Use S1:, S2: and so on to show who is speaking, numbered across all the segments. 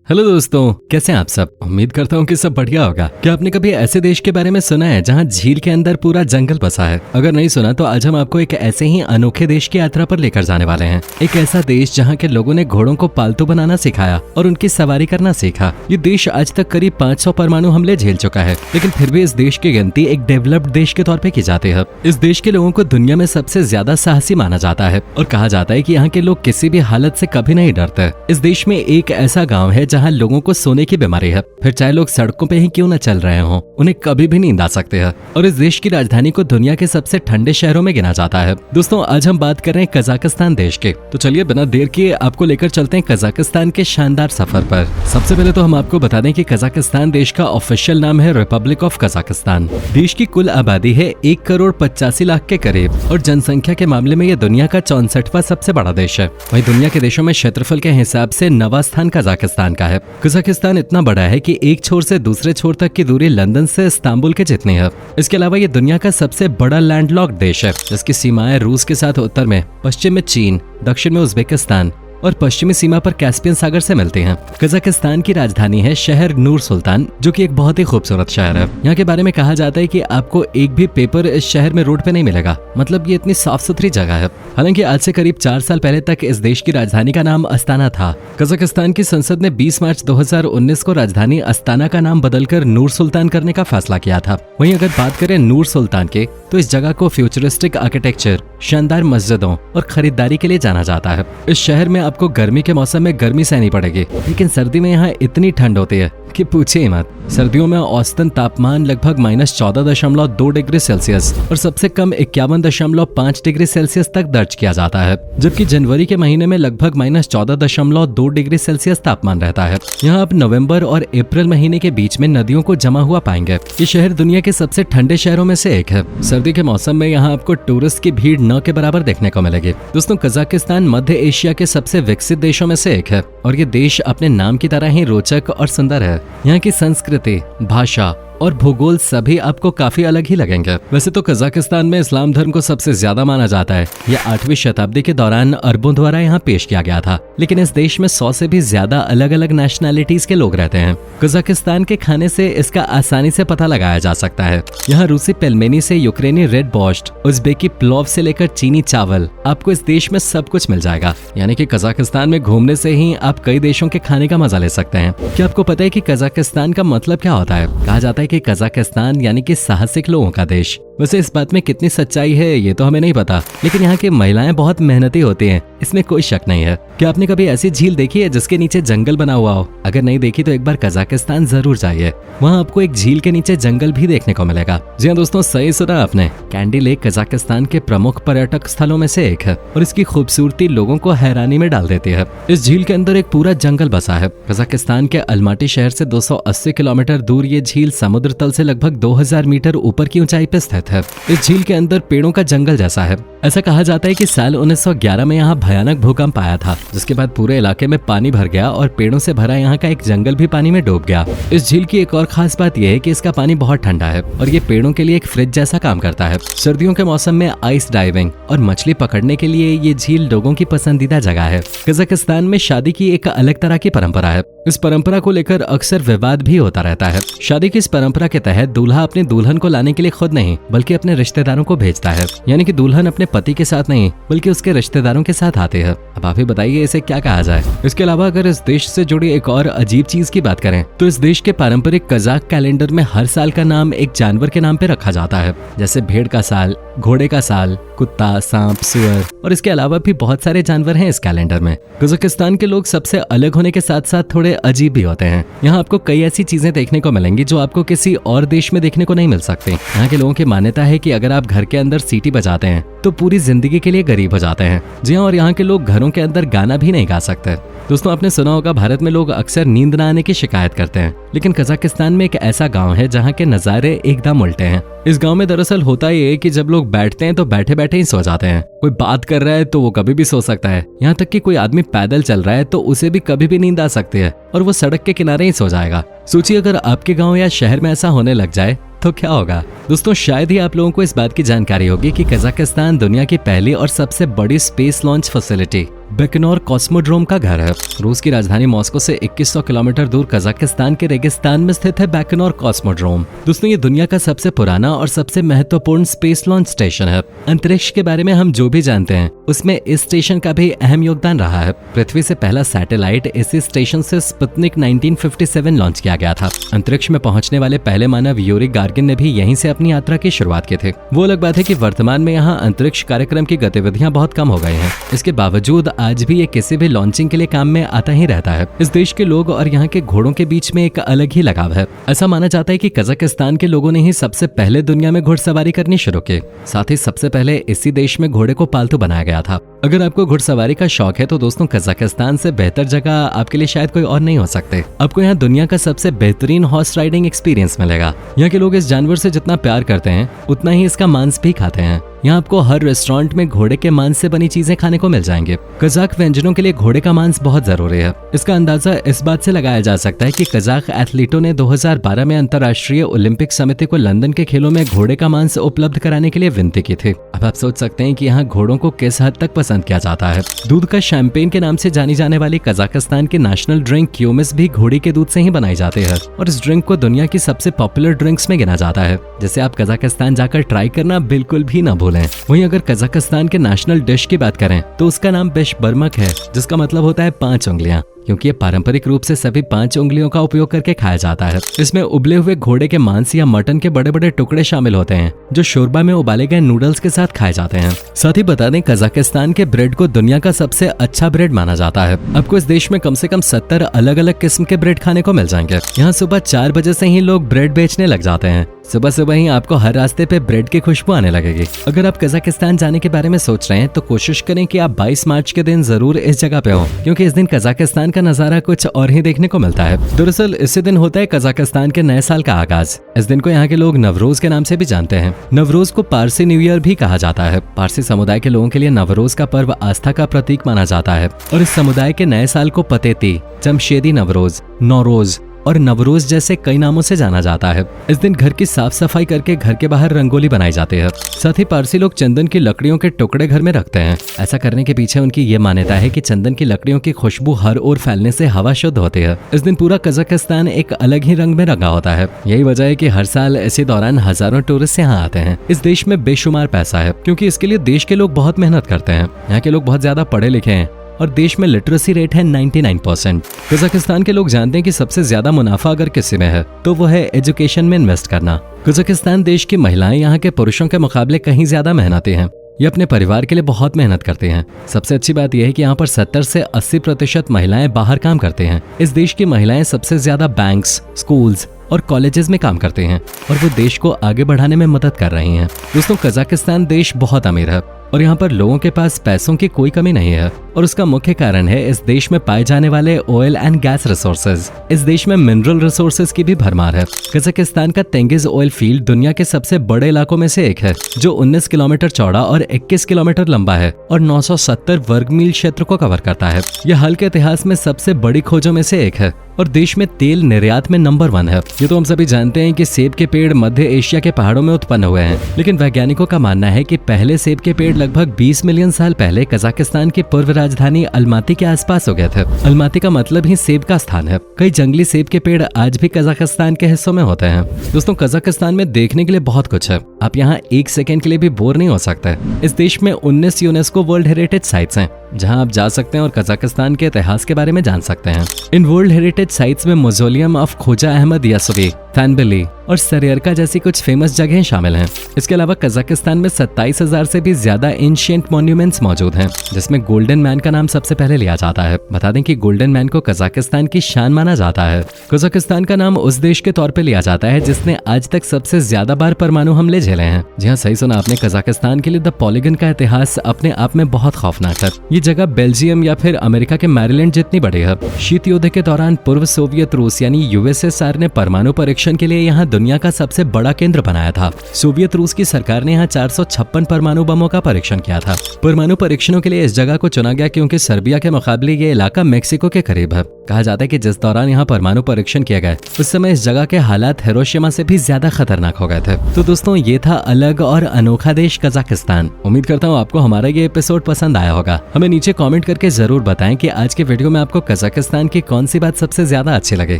S1: Hello दोस्तों, कैसे हैं आप सब। उम्मीद करता हूँ कि सब बढ़िया होगा। क्या आपने कभी ऐसे देश के बारे में सुना है जहाँ झील के अंदर पूरा जंगल बसा है? अगर नहीं सुना तो आज हम आपको एक ऐसे ही अनोखे देश की यात्रा पर लेकर जाने वाले हैं। एक ऐसा देश जहाँ के लोगों ने घोड़ों को पालतू बनाना सिखाया और उनकी सवारी करना सीखा। ये देश आज तक करीब 500 परमाणु हमले झेल चुका है, लेकिन फिर भी इस देश की गिनती एक डेवलप्ड देश के तौर पे की जाती है। इस देश के लोगों को दुनिया में सबसे ज्यादा साहसी माना जाता है और कहा जाता है कि यहाँ के लोग किसी भी हालत से कभी नहीं डरते। इस देश में एक ऐसा गाँव है जहाँ लोगों को सोने की बीमारी है, फिर चाहे लोग सड़कों पे ही क्यों न चल रहे हों, उन्हें कभी भी नींद आ सकती है। और इस देश की राजधानी को दुनिया के सबसे ठंडे शहरों में गिना जाता है। दोस्तों, आज हम बात कर रहे हैं कजाकिस्तान देश के। तो चलिए बिना देर किए आपको लेकर चलते हैं कजाकिस्तान के शानदार सफर पर। सबसे पहले तो हम आपको बता दें कि कजाकिस्तान देश का ऑफिशियल नाम है रिपब्लिक ऑफ कजाकिस्तान। देश की कुल आबादी है 1,85,00,000 के करीब और जनसंख्या के मामले में यह दुनिया का 64वां सबसे बड़ा देश है। वहीं दुनिया के देशों में क्षेत्रफल के हिसाब से 9वां स्थान कजाकिस्तान का है। कजाकिस्तान इतना बड़ा है कि एक छोर से दूसरे छोर तक की दूरी लंदन से इस्तांबुल के जितनी है। इसके अलावा ये दुनिया का सबसे बड़ा लैंडलॉक्ड देश है, जिसकी सीमाएं रूस के साथ उत्तर में, पश्चिम में चीन, दक्षिण में उज्बेकिस्तान और पश्चिमी सीमा पर कैस्पियन सागर से मिलती हैं। कजाकिस्तान की राजधानी है शहर नूर सुल्तान, जो कि एक बहुत ही खूबसूरत शहर है। यहाँ के बारे में कहा जाता है कि आपको एक भी पेपर इस शहर में रोड पे नहीं मिलेगा। मतलब ये इतनी साफ सुथरी जगह है। हालांकि आज से करीब 4 साल पहले तक इस देश की राजधानी का नाम अस्ताना था। कजाकिस्तान की संसद ने 20 मार्च 2019 को राजधानी अस्ताना का नाम बदलकर नूर सुल्तान करने का फैसला किया था। वहीं अगर बात करें नूर सुल्तान के, तो इस जगह को फ्यूचरिस्टिक आर्किटेक्चर, शानदार मस्जिदों और खरीदारी के लिए जाना जाता है। इस शहर में आपको गर्मी के मौसम में गर्मी सहनी पड़ेगी, लेकिन सर्दी में यहाँ इतनी ठंड होती है कि पूछिए मत। सर्दियों में औसतन तापमान लगभग -14.2 डिग्री सेल्सियस और सबसे कम 51.5 डिग्री सेल्सियस तक दर्ज किया जाता है, जबकि जनवरी के महीने में लगभग -14.2 डिग्री सेल्सियस तापमान रहता है। यहाँ आप नवंबर और अप्रैल महीने के बीच में नदियों को जमा हुआ पाएंगे। ये शहर दुनिया के सबसे ठंडे शहरों में से एक है। सर्दी के मौसम में यहाँ आपको टूरिस्ट की भीड़ न के बराबर देखने को मिलेगी। दोस्तों, कजाकिस्तान मध्य एशिया के सबसे विकसित देशों में से एक है और ये देश अपने नाम की तरह ही रोचक और सुंदर है। यहाँ की संस्कृति, भाषा और भूगोल सभी आपको काफी अलग ही लगेंगे। वैसे तो कजाकिस्तान में इस्लाम धर्म को सबसे ज्यादा माना जाता है। यह 8वीं शताब्दी के दौरान अरबों द्वारा यहाँ पेश किया गया था, लेकिन इस देश में 100 से भी ज्यादा अलग अलग नेशनैलिटीज के लोग रहते हैं। कजाकिस्तान के खाने से इसका आसानी से पता लगाया जा सकता है। यहाँ रूसी पेलमेनी से यूक्रेनी रेड बोर्स्ट, उज़्बेकी प्लोव से लेकर चीनी चावल, आपको इस देश में सब कुछ मिल जाएगा। यानी कि कजाकिस्तान में घूमने से ही आप कई देशों के खाने का मजा ले सकते हैं। क्या आपको पता है कि कजाकिस्तान का मतलब क्या होता है? कहा जाता है कि कजाकिस्तान यानी कि साहसिक लोगों का देश। वैसे इस बात में कितनी सच्चाई है ये तो हमें नहीं पता, लेकिन यहाँ की महिलाएं बहुत मेहनती होती हैं, इसमें कोई शक नहीं है। क्या आपने कभी ऐसी झील देखी है जिसके नीचे जंगल बना हुआ हो? अगर नहीं देखी तो एक बार कजाकिस्तान जरूर जाइए। वहाँ आपको एक झील के नीचे जंगल भी देखने को मिलेगा। जी हाँ दोस्तों, सही सुना आपने। कैंडी लेक कजाकिस्तान के प्रमुख पर्यटक स्थलों में से एक है और इसकी खूबसूरती लोगों को हैरानी में डाल देती है। इस झील के अंदर एक पूरा जंगल बसा है। कजाकिस्तान के अलमाटी शहर से 280 किलोमीटर दूर ये झील समुद्र तल से लगभग 2000 मीटर ऊपर की ऊंचाई पर स्थित है। इस झील के अंदर पेड़ों का जंगल जैसा है। ऐसा कहा जाता है कि साल 1911 में यहाँ भयानक भूकंप आया था, जिसके बाद पूरे इलाके में पानी भर गया और पेड़ों से भरा यहाँ का एक जंगल भी पानी में डूब गया। इस झील की एक और खास बात यह है कि इसका पानी बहुत ठंडा है और ये पेड़ों के लिए एक फ्रिज जैसा काम करता है। सर्दियों के मौसम में आइस डाइविंग और मछली पकड़ने के लिए ये झील लोगों की पसंदीदा जगह है। कजाकिस्तान में शादी की एक अलग तरह की परंपरा है। इस परंपरा को लेकर अक्सर विवाद भी होता रहता है। शादी की इस परंपरा के तहत दूल्हा अपनी दुल्हन को लाने के लिए खुद नहीं बल्कि अपने रिश्तेदारों को भेजता है। यानी कि दुल्हन अपने पति के साथ नहीं बल्कि उसके रिश्तेदारों के साथ आते हैं। अब आप ही बताइए इसे क्या कहा जाए। इसके अलावा अगर इस देश से जुड़ी एक और अजीब चीज की बात करें तो इस देश के पारंपरिक कजाक कैलेंडर में हर साल का नाम एक जानवर के नाम पे रखा जाता है, जैसे भेड़ का साल, घोड़े का साल, कुत्ता, सांप, सुअर और इसके अलावा भी बहुत सारे जानवर हैं इस कैलेंडर में। कजाकिस्तान के लोग सबसे अलग होने के साथ साथ थोड़े अजीब भी होते हैं। यहाँ आपको कई ऐसी चीजें देखने को मिलेंगी जो आपको किसी और देश में देखने को नहीं मिल सकती। यहाँ के लोगों की मान्यता है कि अगर आप घर के अंदर सीटी बजाते हैं तो पूरी जिंदगी के लिए गरीब हो जाते हैं। जी हाँ, और यहाँ के लोग घरों के अंदर गाना भी नहीं गा सकते। दोस्तों, आपने सुना होगा भारत में लोग अक्सर नींद न आने की शिकायत करते हैं, लेकिन कजाकिस्तान में एक ऐसा गांव है जहां के नजारे एकदम उल्टे हैं। इस गांव में दरअसल होता ये है कि जब लोग बैठते हैं तो बैठे बैठे ही सो जाते हैं। कोई बात कर रहा है तो वो कभी भी सो सकता है। यहाँ तक कि कोई आदमी पैदल चल रहा है तो उसे भी कभी भी नींद आ सकती है और वो सड़क के किनारे ही सो जाएगा। सोचिए अगर आपके गाँव या शहर में ऐसा होने लग जाए तो क्या होगा। दोस्तों, शायद ही आप लोगों को इस बात की जानकारी होगी कि कजाकिस्तान दुनिया की पहली और सबसे बड़ी स्पेस लॉन्च फैसिलिटी बैकनोर कॉस्मोड्रोम का घर है। रूस की राजधानी मॉस्को से 2100 किलोमीटर दूर कजाकिस्तान के रेगिस्तान में स्थित है बैकनोर कॉस्मोड्रोम। दोस्तों, ये दुनिया का सबसे पुराना और सबसे महत्वपूर्ण स्पेस लॉन्च स्टेशन है। अंतरिक्ष के बारे में हम जो भी जानते हैं उसमें इस स्टेशन का भी अहम योगदान रहा है। पृथ्वी से पहला सैटेलाइट इसी स्टेशन से स्पुतनिक 1957 लॉन्च किया गया था। अंतरिक्ष में पहुंचने वाले पहले मानव यूरी गार्गिन ने भी यहीं से अपनी यात्रा की शुरुआत की थी। वो अलग बात है कि वर्तमान में यहाँ अंतरिक्ष कार्यक्रम की गतिविधियां बहुत कम हो गई हैं। इसके बावजूद आज भी ये किसी भी लॉन्चिंग के लिए काम में आता ही रहता है। इस देश के लोग और यहाँ के घोड़ों के बीच में एक अलग ही लगाव है। ऐसा माना जाता है कि कजाकिस्तान के लोगों ने ही सबसे पहले दुनिया में घुड़सवारी करनी शुरू की। साथ ही सबसे पहले इसी देश में घोड़े को पालतू बनाया गया था। अगर आपको घुड़सवारी का शौक है तो दोस्तों, कजाकिस्तान से बेहतर जगह आपके लिए शायद कोई और नहीं हो सकते। आपको यहाँ दुनिया का सबसे बेहतरीन हॉर्स राइडिंग एक्सपीरियंस मिलेगा। यहाँ के लोग इस जानवर से जितना प्यार करते हैं उतना ही इसका मांस भी खाते हैं। यहाँ आपको हर रेस्टोरेंट में घोड़े के मांस से बनी चीजें खाने को मिल जाएंगे। कजाक व्यंजनों के लिए घोड़े का मांस बहुत जरूरी है। इसका अंदाजा इस बात से लगाया जा सकता है कि कजाक एथलीटों ने 2012 में अंतर्राष्ट्रीय ओलंपिक समिति को लंदन के खेलों में घोड़े का मांस उपलब्ध कराने के लिए विनती की थी। अब आप सोच सकते हैं कि यहाँ घोड़ों को किस हद तक पसंद किया जाता है। दूध का शैंपेन के नाम से जानी जाने वाली कजाकिस्तान की नेशनल ड्रिंक क्यूमिस भी घोड़ी के दूध से ही बनाई जाती है और इस ड्रिंक को दुनिया की सबसे पॉपुलर ड्रिंक्स में गिना जाता है, जिसे आप कजाकिस्तान जाकर ट्राई करना बिल्कुल भी ना भूलें। वहीं अगर कजाकिस्तान के नेशनल डिश की बात करें तो उसका नाम बेशबर्मक है, जिसका मतलब होता है 5 उंगलियां, क्योंकि ये पारंपरिक रूप से सभी 5 उंगलियों का उपयोग करके खाया जाता है। इसमें उबले हुए घोड़े के मांस या मटन के बड़े बड़े टुकड़े शामिल होते हैं जो शोरबा में उबाले गए नूडल्स के साथ खाए जाते हैं। साथ ही बता दें, कजाकिस्तान के ब्रेड को दुनिया का सबसे अच्छा ब्रेड माना जाता है। आपको इस देश में कम से कम 70 अलग अलग किस्म के ब्रेड खाने को मिल जाएंगे। यहाँ सुबह 4 बजे से ही लोग ब्रेड बेचने लग जाते हैं। सुबह सुबह ही आपको हर रास्ते पे ब्रेड की खुशबू आने लगेगी। अगर आप कजाकिस्तान जाने के बारे में सोच रहे हैं तो कोशिश करें कि आप 22 मार्च के दिन जरूर इस जगह पे हो, क्योंकि इस दिन कजाकिस्तान का नजारा कुछ और ही देखने को मिलता है। दरअसल इसी दिन होता है कजाकिस्तान के नए साल का आगाज। इस दिन को यहाँ के लोग नवरोज के नाम से भी जानते हैं। नवरोज को पारसी न्यू ईयर भी कहा जाता है। पारसी समुदाय के लोगों के लिए नवरोज का पर्व आस्था का प्रतीक माना जाता है और इस समुदाय के नए साल को पतेती, जमशेदी नवरोज, नौरोज और नवरोज जैसे कई नामों से जाना जाता है। इस दिन घर की साफ सफाई करके घर के बाहर रंगोली बनाई जाती है। साथ ही पारसी लोग चंदन की लकड़ियों के टुकड़े घर में रखते हैं। ऐसा करने के पीछे उनकी ये मान्यता है कि चंदन की लकड़ियों की खुशबू हर ओर फैलने से हवा शुद्ध होती है। इस दिन पूरा कजाकिस्तान एक अलग ही रंग में रंगा होता है। यही वजह है कि हर साल इसी दौरान हजारों टूरिस्ट यहाँ आते हैं। इस देश में बेशुमार पैसा है, क्योंकि इसके लिए देश के लोग बहुत मेहनत करते हैं। यहाँ के लोग बहुत ज्यादा पढ़े लिखे हैं और देश में लिटरेसी रेट है 99%। कजाकिस्तान के लोग जानते हैं कि सबसे ज्यादा मुनाफा अगर किसी में है तो वो है एजुकेशन में इन्वेस्ट करना। कजाकिस्तान देश की महिलाएं यहाँ के पुरुषों के मुकाबले कहीं ज्यादा मेहनती हैं। ये अपने परिवार के लिए बहुत मेहनत करते हैं। सबसे अच्छी बात यह है कि यहाँ पर 70 से 80% महिलाएं बाहर काम करते हैं। इस देश की महिलाएं सबसे ज्यादा बैंक्स, स्कूल्स और कॉलेजेस में काम करते हैं और वो देश को आगे बढ़ाने में मदद कर रही हैं। दोस्तों, कजाकिस्तान देश बहुत अमीर है और यहाँ पर लोगों के पास पैसों की कोई कमी नहीं है और उसका मुख्य कारण है इस देश में पाए जाने वाले ऑयल एंड गैस रिसोर्सेज। इस देश में मिनरल रिसोर्सेज की भी भरमार है। कजाकिस्तान का तेंगिज ऑयल फील्ड दुनिया के सबसे बड़े इलाकों में से एक है, जो 19 किलोमीटर चौड़ा और 21 किलोमीटर लंबा है और 970 वर्ग मील क्षेत्र को कवर करता है। यह हाल के इतिहास में सबसे बड़ी खोजों में से एक है और देश में तेल निर्यात में नंबर 1 है। ये तो हम सभी जानते हैं कि सेब के पेड़ मध्य एशिया के पहाड़ों में उत्पन्न हुए हैं, लेकिन वैज्ञानिकों का मानना है कि पहले सेब के पेड़ लगभग 20 मिलियन साल पहले कजाकिस्तान की पूर्व राजधानी अलमाती के आसपास हो गए थे। अलमाती का मतलब ही सेब का स्थान है। कई जंगली सेब के पेड़ आज भी कजाकिस्तान के हिस्सों में होते हैं। दोस्तों, कजाकिस्तान में देखने के लिए बहुत कुछ है। आप यहाँ 1 सेकेंड के लिए भी बोर नहीं हो सकते। इस देश में 19 यूनेस्को वर्ल्ड हेरिटेज साइट्स हैं, जहां आप जा सकते हैं और कजाकिस्तान के इतिहास के बारे में जान सकते हैं। इन वर्ल्ड हेरिटेज साइट्स में म्यूजियम ऑफ ख्वाजा अहमद यासुवी, फैनबिली और सरियरका जैसी कुछ फेमस जगहें शामिल हैं। इसके अलावा कजाकिस्तान में 27,000 से भी ज्यादा एंशिएंट मॉन्यूमेंट्स मौजूद हैं, जिसमें गोल्डन मैन का नाम सबसे पहले लिया जाता है। बता दें कि गोल्डन मैन को कजाकिस्तान की शान माना जाता है। कजाकिस्तान का नाम उस देश के तौर पर लिया जाता है जिसने आज तक सबसे ज्यादा बार परमाणु हमले झेले हैं। जी हाँ, सही सुना आपने। कजाकिस्तान के लिए द पॉलीगन का इतिहास अपने आप में बहुत खौफनाक है। ये जगह बेल्जियम या फिर अमेरिका के मैरीलैंड जितनी बड़ी है। शीत युद्ध के दौरान पूर्व सोवियत रूस यानी यूएसएसआर ने परमाणु परीक्षण परीक्षण के लिए यहाँ दुनिया का सबसे बड़ा केंद्र बनाया था। सोवियत रूस की सरकार ने यहाँ 456 परमाणु बमों का परीक्षण किया था। परमाणु परीक्षणों के लिए इस जगह को चुना गया क्योंकि सर्बिया के मुकाबले ये इलाका मेक्सिको के करीब है। कहा जाता है कि जिस दौरान यहाँ परमाणु परीक्षण किया गया उस समय इस जगह के हालात हिरोशिमा से भी ज्यादा खतरनाक हो गए थे। तो दोस्तों ये था अलग और अनोखा देश कजाकिस्तान। उम्मीद करता हूँ आपको हमारा ये एपिसोड पसंद आया होगा। हमें नीचे कमेंट करके जरूर बताएं कि आज के वीडियो में आपको कजाकिस्तान की कौन सी बात सबसे ज्यादा अच्छी लगे।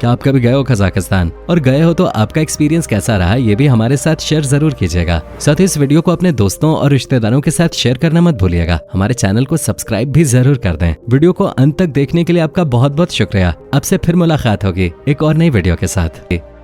S1: क्या आप कभी गए हो कजाकिस्तान, और गए हो तो आपका एक्सपीरियंस कैसा रहा ये भी हमारे साथ शेयर जरूर कीजिएगा। साथ ही इस वीडियो को अपने दोस्तों और रिश्तेदारों के साथ शेयर करना मत भूलिएगा। हमारे चैनल को सब्सक्राइब भी जरूर कर दें। वीडियो को अंत तक देखने के लिए आपका बहुत बहुत शुक्रिया। आपसे फिर मुलाकात होगी एक और नई वीडियो के साथ।